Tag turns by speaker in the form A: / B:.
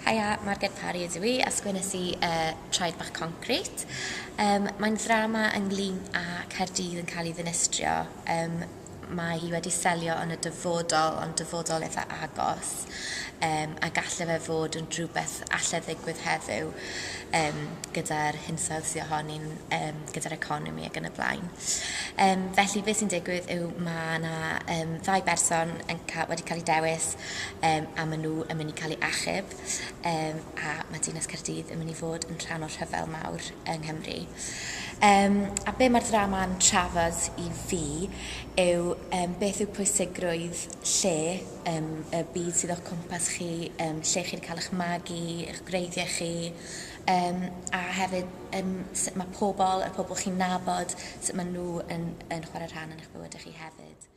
A: Haia, Marged Parry ydw i, a sgwennes i Traed Bach Concrete. Mae'n ddrama ynglyn â Caerdydd yn cael ei ddinistrio. Mae hi wedi selio yn y dyfodol, ond dyfodol eitha agos. A galle fe fod yn rhywbeth alle ddigwydd heddiw gyda'r hinsawdd sydd ohoni'n gyda'r economi ac yn y blaen. Felly beth sy'n digwydd yw mae yna ddau berson wedi cael ei dewis a maen nhw yn mynd i cael ei achub a mae Dinas Caerdydd yn mynd i fod yn rhan o'r rhyfel mawr yng Nghymru. A be mae'r drama yn trafod i fi yw beth yw pwysigrwydd lle, y byd sydd o'ch cwmpas chi, lle chi'n cael eich magu, eich greiddiau chi, a hefyd sut mae y pobl chi'n nabod, sut maen nhw yn chwarae rhan yn eich bywydau chi hefyd.